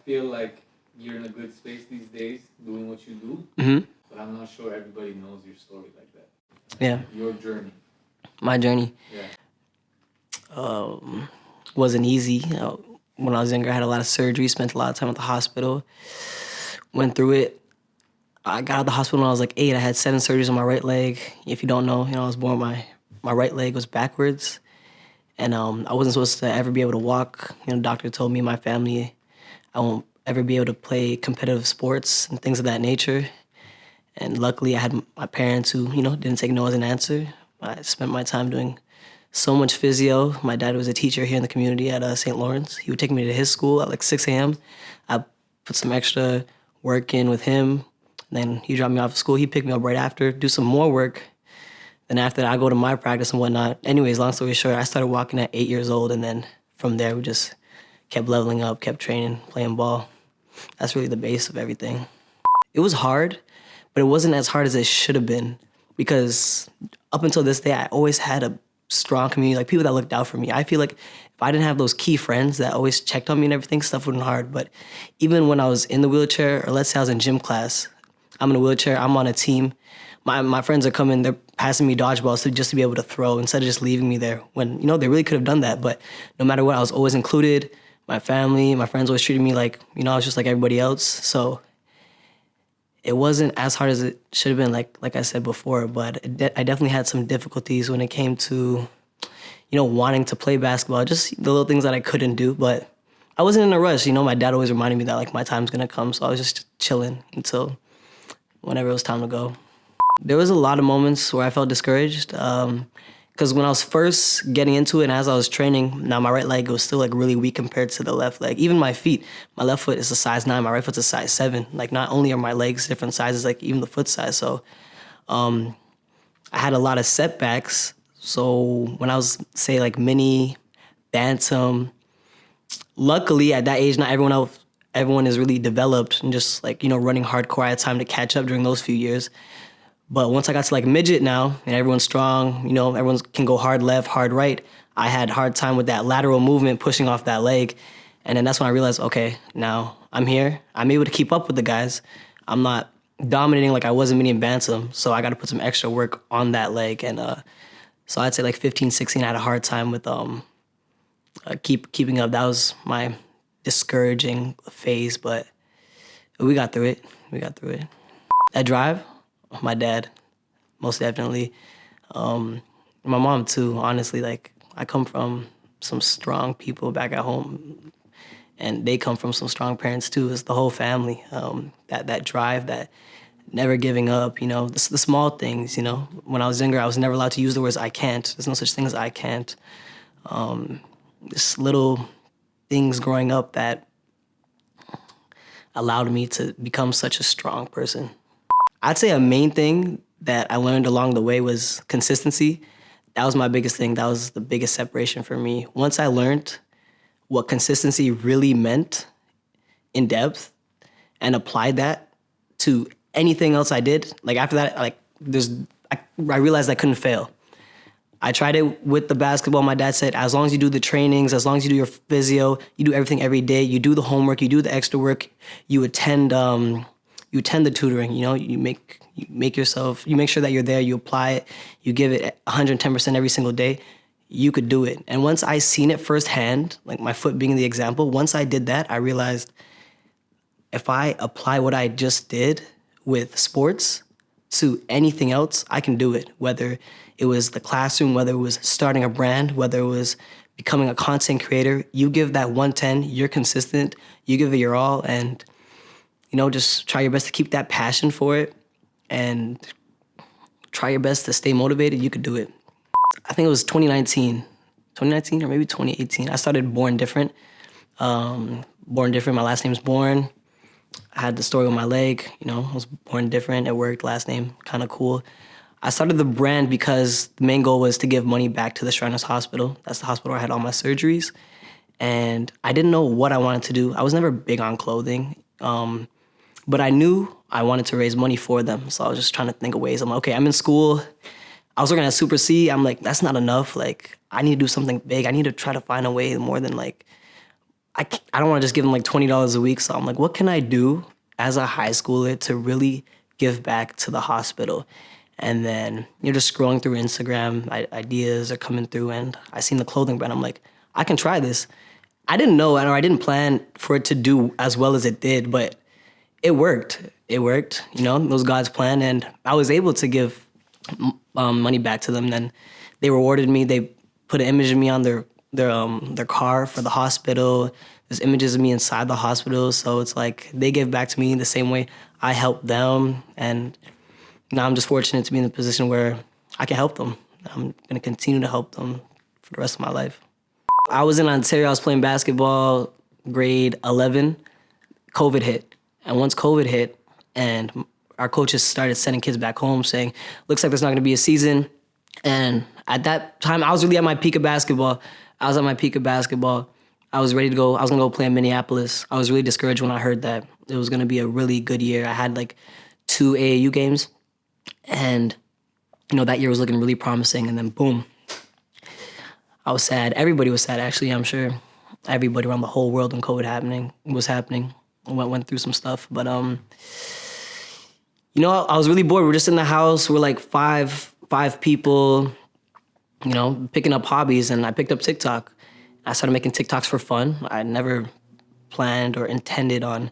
feel like you're in a good space these days doing what you do, but I'm not sure everybody knows your story like that. Yeah. Your journey. My journey Yeah. wasn't easy. When I was younger, I had a lot of surgery, spent a lot of time at the hospital, went through it. I got out of the hospital when I was like 8. I had 7 surgeries on my right leg. If you don't know, I was born, my right leg was backwards. And I wasn't supposed to ever be able to walk. Doctor told me, my family, I won't ever be able to play competitive sports and things of that nature. And luckily I had my parents who, didn't take no as an answer. I spent my time doing so much physio. My dad was a teacher here in the community at St. Lawrence. He would take me to his school at like 6 a.m. I put some extra work in with him. Then he dropped me off at school. He picked me up right after, do some more work. Then after that, I go to my practice and whatnot. Anyways, long story short, I started walking at 8 years old. And then from there, we just kept leveling up, kept training, playing ball. That's really the base of everything. It was hard, but it wasn't as hard as it should have been, because up until this day, I always had a strong community, like people that looked out for me. I feel like if I didn't have those key friends that always checked on me and everything, stuff wouldn't hard. But even when I was in the wheelchair, or let's say I was in gym class, I'm in a wheelchair, I'm on a team, my friends are coming, they're passing me dodgeballs just to be able to throw instead of just leaving me there when, they really could have done that. But no matter what, I was always included. My family, my friends always treated me like, I was just like everybody else. So it wasn't as hard as it should have been, like I said before, but I definitely had some difficulties when it came to, wanting to play basketball, just the little things that I couldn't do. But I wasn't in a rush. My dad always reminded me that like my time's gonna come. So I was just chilling until whenever it was time to go. There was a lot of moments where I felt discouraged, because when I was first getting into it and as I was training, now my right leg was still like really weak compared to the left leg. Even my feet, my left foot is a size 9, my right foot's a size 7. Like not only are my legs different sizes, like even the foot size. So I had a lot of setbacks. So when I was, say, like mini, bantam, luckily at that age, not everyone is really developed and just like, running hardcore. I had time to catch up during those few years. But once I got to like midget now, and everyone's strong, everyone can go hard left, hard right, I had hard time with that lateral movement, pushing off that leg. And then that's when I realized, okay, now I'm here. I'm able to keep up with the guys. I'm not dominating like I was in mini and bantam, so I got to put some extra work on that leg. And so I'd say like 15, 16, I had a hard time with keeping up. That was my discouraging phase, but we got through it. That drive, my dad, most definitely. My mom too, honestly. Like I come from some strong people back at home, and they come from some strong parents too. It's the whole family. That drive, that never giving up, the small things, When I was younger, I was never allowed to use the words I can't. There's no such thing as I can't. Just little things growing up that allowed me to become such a strong person. I'd say a main thing that I learned along the way was consistency. That was my biggest thing. That was the biggest separation for me. Once I learned what consistency really meant in depth and applied that to anything else I did, like after that, like I realized I couldn't fail. I tried it with the basketball. My dad said, as long as you do the trainings, as long as you do your physio, you do everything every day, you do the homework, you do the extra work, you attend the tutoring, you make sure that you're there, you apply it, you give it 110% every single day, you could do it. And once I seen it firsthand, like my foot being the example, once I did that, I realized if I apply what I just did with sports to anything else, I can do it. Whether it was the classroom, whether it was starting a brand, whether it was becoming a content creator, you give that 110, you're consistent, you give it your all, and just try your best to keep that passion for it and try your best to stay motivated, you could do it. I think it was 2019 or maybe 2018. I started Born Different. My last name's Born. I had the story with my leg, I was born different. It worked, last name, kind of cool. I started the brand because the main goal was to give money back to the Shriners Hospital. That's the hospital where I had all my surgeries. And I didn't know what I wanted to do. I was never big on clothing. But I knew I wanted to raise money for them. So I was just trying to think of ways. I'm like, okay, I'm in school. I was working at Super C. I'm like, that's not enough. Like, I need to do something big. I need to try to find a way more than like I don't want to just give them like $20 a week. So I'm like, what can I do as a high schooler to really give back to the hospital? And then you're just scrolling through Instagram, ideas are coming through, and I seen the clothing brand. I'm like, I can try this. I didn't know, or I didn't plan for it to do as well as it did, but it worked. It worked. You know, it was God's plan, and I was able to give money back to them. Then they rewarded me. They put an image of me on their car for the hospital. There's images of me inside the hospital, so it's like they give back to me the same way I help them, and now I'm just fortunate to be in a position where I can help them. I'm gonna continue to help them for the rest of my life. I was in Ontario, I was playing basketball, grade 11, COVID hit. And once COVID hit and our coaches started sending kids back home saying, looks like there's not gonna be a season. And at that time, I was really at my peak of basketball. I was ready to go. I was gonna go play in Minneapolis. I was really discouraged when I heard that it was gonna be a really good year. I had like 2 AAU games. And, you know, that year was looking really promising. And then boom, I was sad. Everybody was sad, actually, I'm sure. Everybody around the whole world when COVID was happening. Went through some stuff. But, you know, I was really bored. We're just in the house. We're like five people, you know, picking up hobbies. And I picked up TikTok. I started making TikToks for fun. I never planned or intended on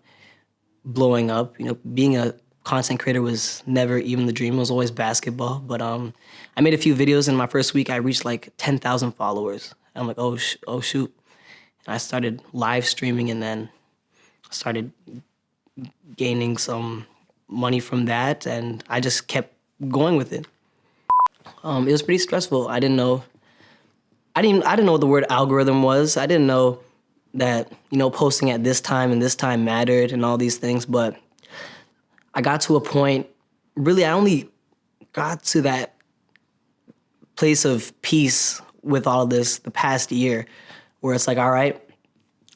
blowing up. You know, being a content creator was never even the dream. It was always basketball. But I made a few videos. In my first week, I reached like 10,000 followers. And I'm like, oh shoot. And I started live streaming and then started gaining some money from that. And I just kept going with it. It was pretty stressful. I didn't know what the word algorithm was. I didn't know that, you know, posting at this time and this time mattered and all these things. But I got to a point, really, I only got to that place of peace with all of this the past year, where it's like, all right,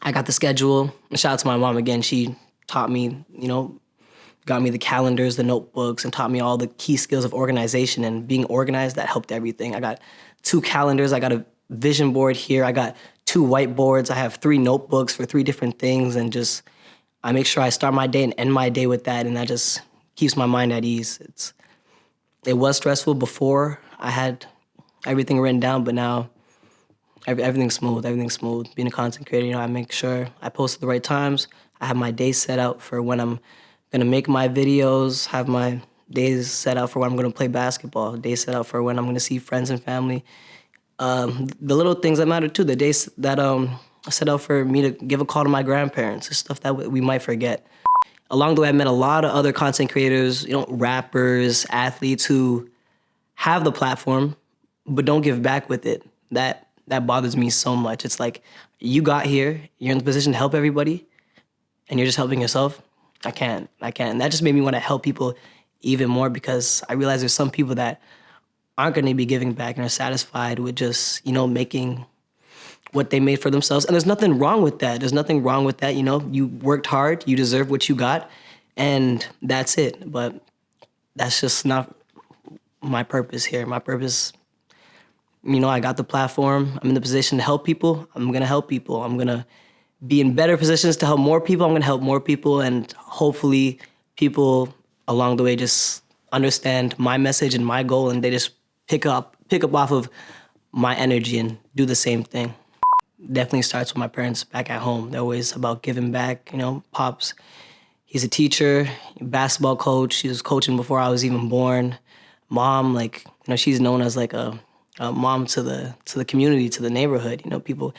I got the schedule. Shout out to my mom again. She taught me, you know, got me the calendars, the notebooks, and taught me all the key skills of organization and being organized. That helped everything. I got 2 calendars. I got a vision board here. I got 2 whiteboards. I have 3 notebooks for 3 different things, and just I make sure I start my day and end my day with that, and that just keeps my mind at ease. It was stressful before I had everything written down, but now everything's smooth. Everything's smooth. Being a content creator, you know, I make sure I post at the right times. I have my day set out for when I'm gonna make my videos. Have my days set out for when I'm gonna play basketball. Days set out for when I'm gonna see friends and family. The little things that matter too. The days that set out for me to give a call to my grandparents. It's stuff that we might forget. Along the way, I met a lot of other content creators, you know, rappers, athletes who have the platform but don't give back with it. That bothers me so much. It's like, you got here, you're in the position to help everybody, and you're just helping yourself. I can't. And that just made me want to help people even more, because I realize there's some people that aren't going to be giving back and are satisfied with just, you know, making what they made for themselves. And there's nothing wrong with that. You know, you worked hard, you deserve what you got, and that's it. But that's just not my purpose here. My purpose, you know, I got the platform. I'm in the position to help people. I'm going to help people. I'm going to be in better positions to help more people. I'm going to help more people, and hopefully people along the way just understand my message and my goal, and they just pick up off of my energy and do the same thing. Definitely starts with my parents back at home. They're always about giving back. You know, Pops, he's a teacher, basketball coach. He was coaching before I was even born. Mom, like, you know, she's known as like a mom to the community, to the neighborhood. You know, people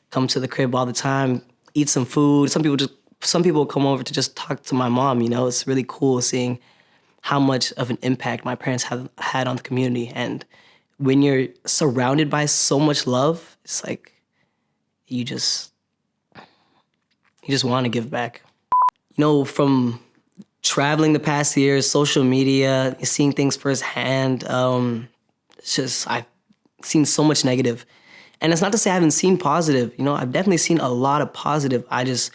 come to the crib all the time, eat some food. Some people come over to just talk to my mom. You know, it's really cool seeing how much of an impact my parents have had on the community. And when you're surrounded by so much love, it's like you just want to give back. You know, from traveling the past years, social media, seeing things firsthand, it's just, I've seen so much negative. And it's not to say I haven't seen positive. You know, I've definitely seen a lot of positive. I've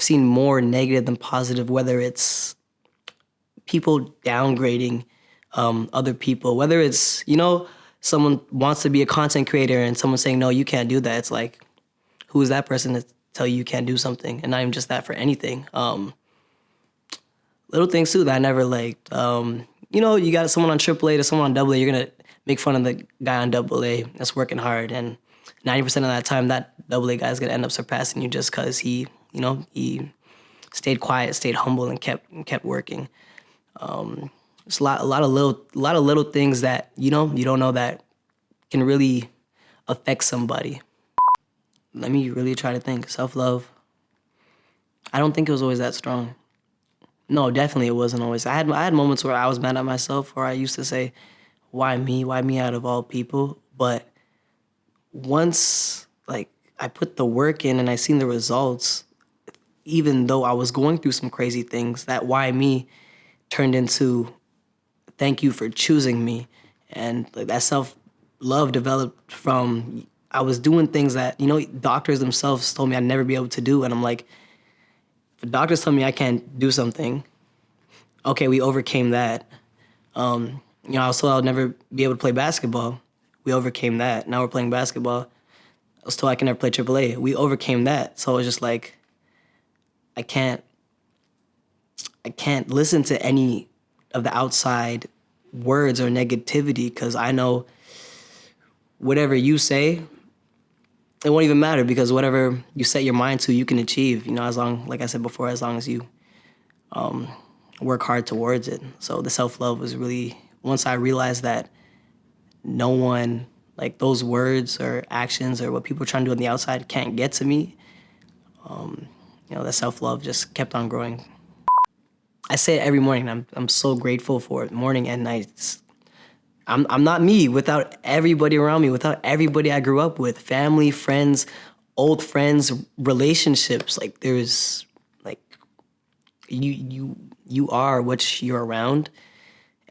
seen more negative than positive, whether it's people downgrading other people, whether it's, you know, someone wants to be a content creator and someone saying, no, you can't do that. It's like, who is that person tell you can't do something, and not even just that, for anything. Little things too that I never liked. You got someone on AAA to someone on AA, you're gonna make fun of the guy on AA that's working hard, and 90% of that time, that AA guy is gonna end up surpassing you just because he stayed quiet, stayed humble, and kept working. It's a lot of little things that you don't know that can really affect somebody. Let me really try to think. Self-love. I don't think it was always that strong. No, definitely it wasn't always. I had moments where I was mad at myself, where I used to say, "Why me? Why me out of all people?" But once like I put the work in and I seen the results, even though I was going through some crazy things, that "why me" turned into "thank you for choosing me," and like, that self love developed from I was doing things that doctors themselves told me I'd never be able to do, and I'm like, if doctors tell me I can't do something, okay, we overcame that. I was told I'll never be able to play basketball. We overcame that. Now we're playing basketball. I was told I can never play AAA. We overcame that. So it's just like I can't listen to any of the outside words or negativity, because I know whatever you say, it won't even matter, because whatever you set your mind to, you can achieve. As long, like I said before, as long as you work hard towards it. So the self-love was really, once I realized that no one, like those words or actions or what people are trying to do on the outside can't get to me, the self-love just kept on growing. I say it every morning. I'm so grateful for it, morning and night. I'm not me without everybody around me, without everybody I grew up with, family, friends, old friends, relationships. Like there's like you are what you're around,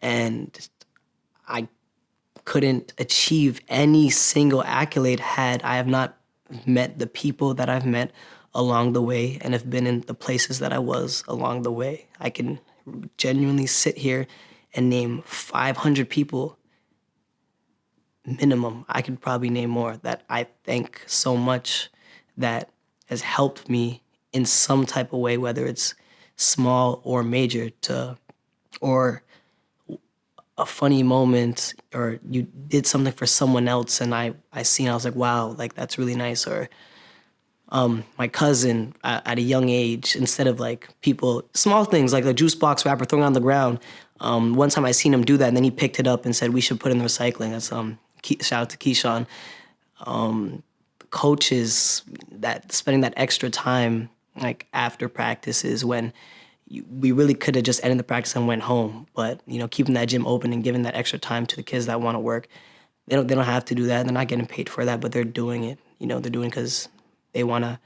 and I couldn't achieve any single accolade had I have not met the people that I've met along the way and have been in the places that I was along the way. I can genuinely sit here and name 500 people minimum. I could probably name more that I thank so much that has helped me in some type of way, whether it's small or major, or a funny moment, or you did something for someone else and I was like, wow, like that's really nice. Or my cousin at a young age, instead of like people, small things like the juice box wrapper throwing on the ground. One time I seen him do that, and then he picked it up and said, we should put it in the recycling. That's shout out to Keyshawn. Coaches that spending that extra time like after practices when we really could have just ended the practice and went home, but keeping that gym open and giving that extra time to the kids that want to work. They don't have to do that. They're not getting paid for that, but they're doing it. They're doing it because they want to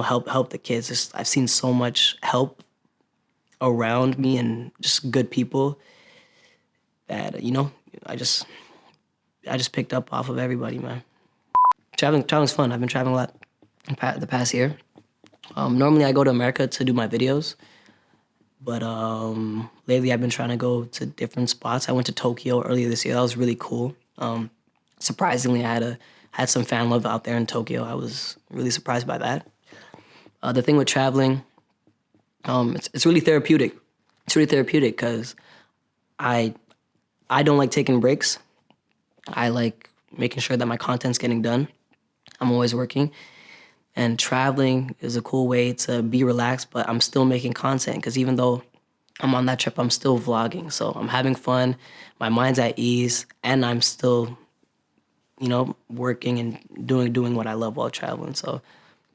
help the kids. I've seen so much help around me and just good people that I just picked up off of everybody, man. Traveling's fun. I've been traveling a lot the past year. Normally I go to America to do my videos, but lately I've been trying to go to different spots. I went to Tokyo earlier this year. That was really cool. Surprisingly, I had some fan love out there in Tokyo. I was really surprised by that. The thing with traveling, it's really therapeutic. It's really therapeutic because I don't like taking breaks. I like making sure that my content's getting done. I'm always working. And traveling is a cool way to be relaxed, but I'm still making content, because even though I'm on that trip, I'm still vlogging. So I'm having fun, my mind's at ease, and I'm still, working and doing what I love while traveling. So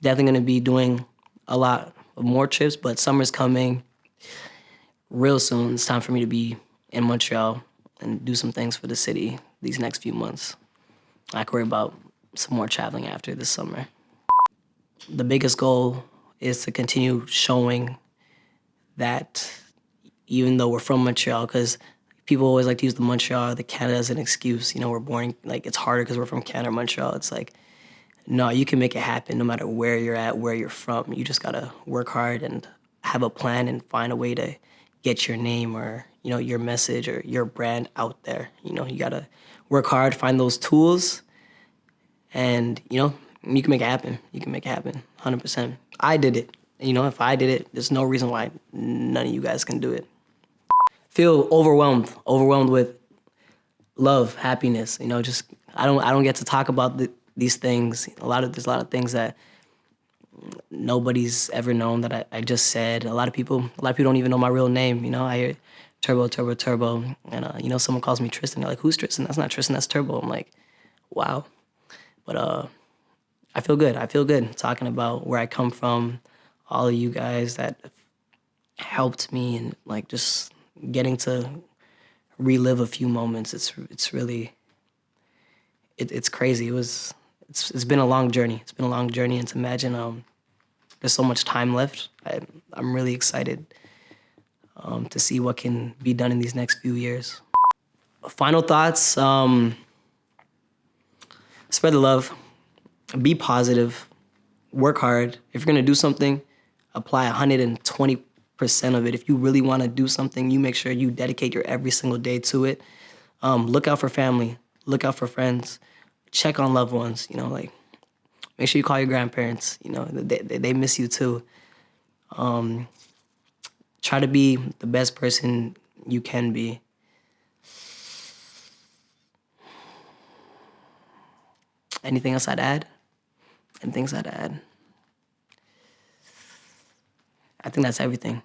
definitely going to be doing a lot of more trips, but summer's coming real soon. It's time for me to be in Montreal and do some things for the city these next few months. I can worry about some more traveling after this summer. The biggest goal is to continue showing that even though we're from Montreal, because people always like to use the Montreal, the Canada as an excuse. We're born, like it's harder because we're from Canada or Montreal. It's like, no, you can make it happen no matter where you're at, where you're from. You just gotta work hard and have a plan and find a way to get your name or, your message or your brand out there. You gotta work hard, find those tools, and, You can make it happen. You can make it happen, 100%. I did it. You know, if I did it, there's no reason why none of you guys can do it. Feel overwhelmed with love, happiness. You know, just I don't get to talk about these things. There's a lot of things that nobody's ever known that I just said. A lot of people don't even know my real name. You know, I hear Turbo, Turbo, Turbo, and you know, someone calls me Tristan. They're like, "Who's Tristan?" That's not Tristan. That's Turbo. I'm like, wow. But I feel good. I feel good talking about where I come from, all of you guys that helped me, and like just getting to relive a few moments. It's really it's crazy. It's been a long journey. It's been a long journey, and to imagine there's so much time left. I'm really excited to see what can be done in these next few years. Final thoughts. Spread the love. Be positive. Work hard. If you're gonna do something, apply 120% of it. If you really want to do something, you make sure you dedicate your every single day to it. Look out for family. Look out for friends. Check on loved ones. You know, like make sure you call your grandparents. You know, they miss you too. Try to be the best person you can be. Anything else I'd add? Anything else I'd add? I think that's everything.